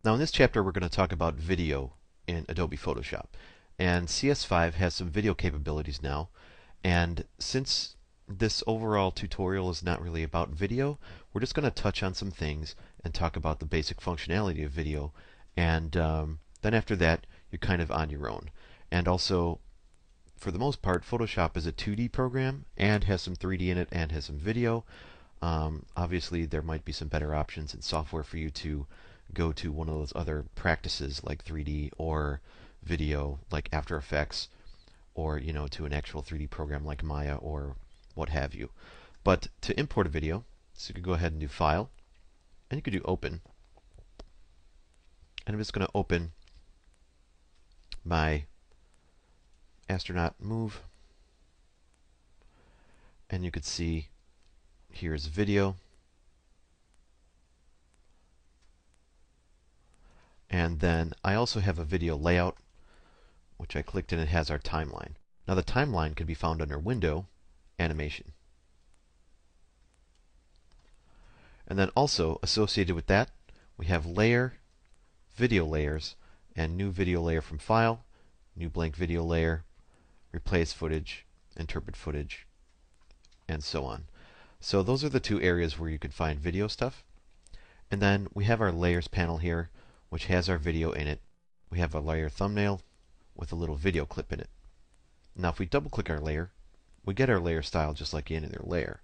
Now in this chapter we're going to talk about video in Adobe Photoshop. And CS5 has some video capabilities now. And since this overall tutorial is not really about video, we're just going to touch on some things and talk about the basic functionality of video. And then after that, you're kind of on your own. And also, for the most part, Photoshop is a 2D program and has some 3D in it and has some video. Obviously, there might be some better options in software for you to go to one of those other practices like 3D or video like After Effects, or to an actual 3D program like Maya or what have you. But to import a video, so you could go ahead and do File, and you could do Open. And I'm just going to open my astronaut move, and you could see here's video. And then I also have a video layout, which I clicked and it has our timeline. Now the timeline can be found under Window, Animation. And then also associated with that, we have Layer, Video Layers, and New Video Layer from File, New Blank Video Layer, Replace Footage, Interpret Footage, and so on. So those are the two areas where you can find video stuff. And then we have our Layers panel here, which has our video in it. We have a layer thumbnail with a little video clip in it. Now if we double click our layer, we get our layer style just like any other layer.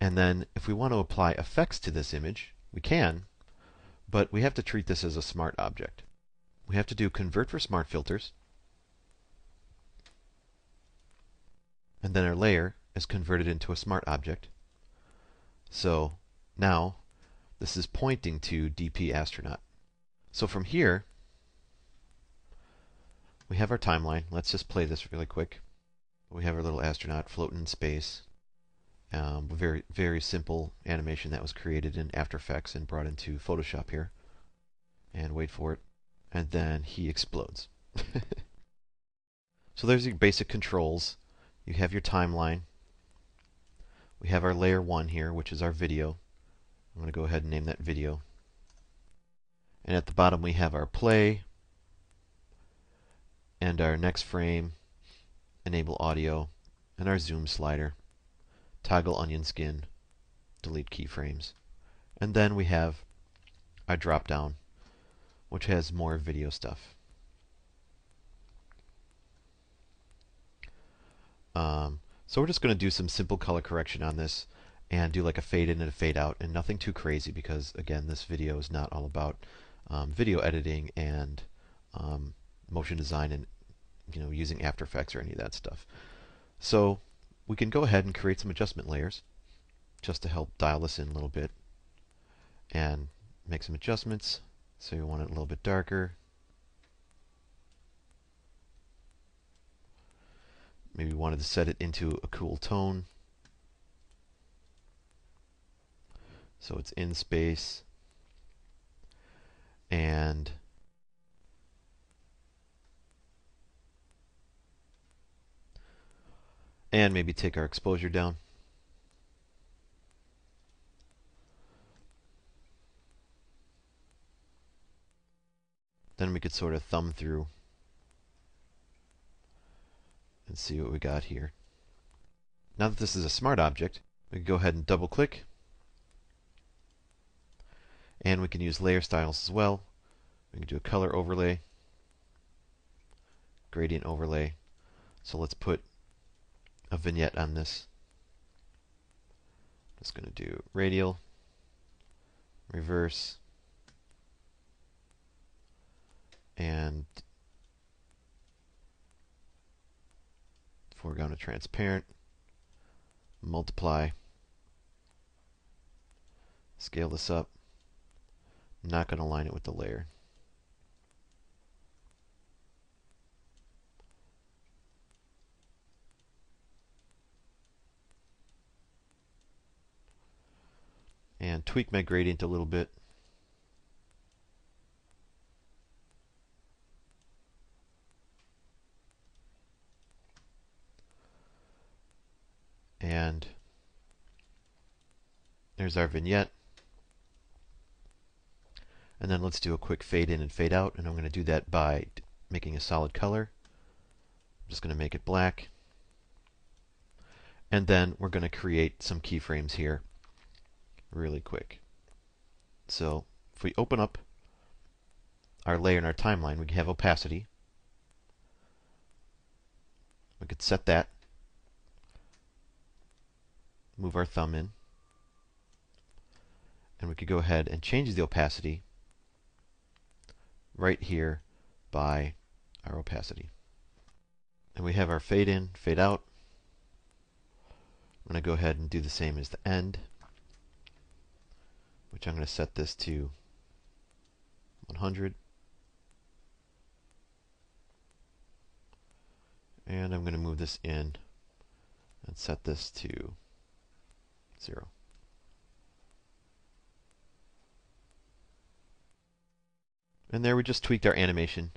And then if we want to apply effects to this image, we can, but we have to treat this as a smart object. We have to do Convert for Smart Filters, and then our layer is converted into a smart object. So now this is pointing to DP Astronaut. So from here, we have our timeline. Let's just play this really quick. We have our little astronaut floating in space. Very, very simple animation that was created in After Effects and brought into Photoshop here. And wait for it. And then he explodes. So there's your basic controls. You have your timeline. We have our layer 1 here, which is our video. I'm going to go ahead and name that video. And at the bottom we have our play and our next frame, enable audio, and our zoom slider, toggle onion skin, delete keyframes. And then we have our drop down, which has more video stuff. So we're just going to do some simple color correction on this and do like a fade in and a fade out, and nothing too crazy because, again, this video is not all about video editing and motion design and using After Effects or any of that stuff. So we can go ahead and create some adjustment layers just to help dial this in a little bit and make some adjustments. So you want it a little bit darker. Maybe we wanted to set it into a cool tone. So it's in space. And maybe take our exposure down. Then we could sort of thumb through and see what we got here. Now that this is a smart object, we can go ahead and double click. And we can use layer styles as well. We can do a color overlay, gradient overlay. So let's put a vignette on this. Just going to do radial, reverse, and foreground to transparent, multiply, scale this up. I'm not going to align it with the layer. And tweak my gradient a little bit. And there's our vignette. And then let's do a quick fade in and fade out, and I'm going to do that by making a solid color. I'm just going to make it black. And then we're going to create some keyframes here really quick. So if we open up our layer in our timeline, we have opacity. We could set that. Move our thumb in. And we could go ahead and change the opacity right here by our opacity. And we have our fade in, fade out. I'm going to go ahead and do the same as the end, which I'm going to set this to 100. And I'm going to move this in and set this to 0. And there we just tweaked our animation.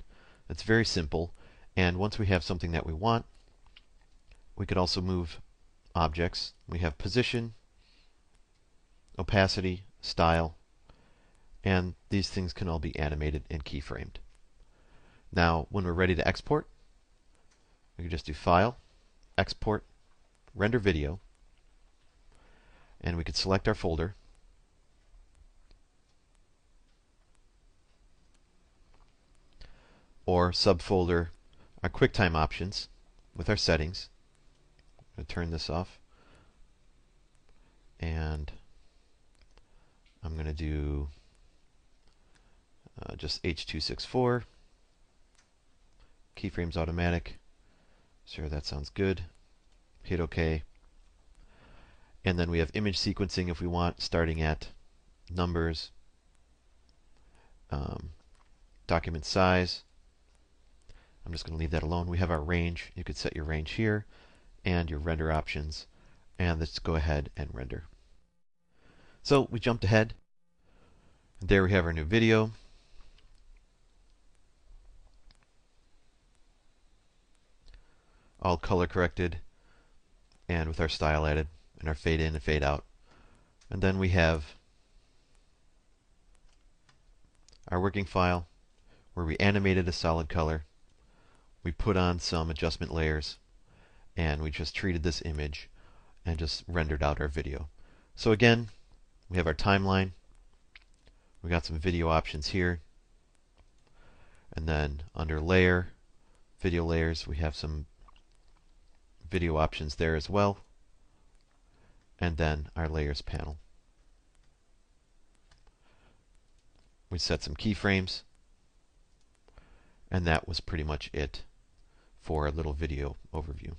It's very simple. And once we have something that we want, we could also move objects. We have position, opacity, style, and these things can all be animated and keyframed. Now, when we're ready to export, we can just do File, Export, Render Video, and we could select our folder. Or subfolder our QuickTime options with our settings. I'm going to turn this off. And I'm going to do just H.264. Keyframes automatic. Sure, that sounds good. Hit OK. And then we have image sequencing if we want, starting at numbers, document size. I'm just going to leave that alone. We have our range. You could set your range here and your render options. And let's go ahead and render. So we jumped ahead. There we have our new video. All color corrected and with our style added and our fade in and fade out. And then we have our working file where we animated a solid color. We put on some adjustment layers and we just treated this image and just rendered out our video. So again, we have our timeline. We got some video options here. And then under layer, video layers, we have some video options there as well. And then our layers panel. We set some keyframes. And that was pretty much it for a little video overview.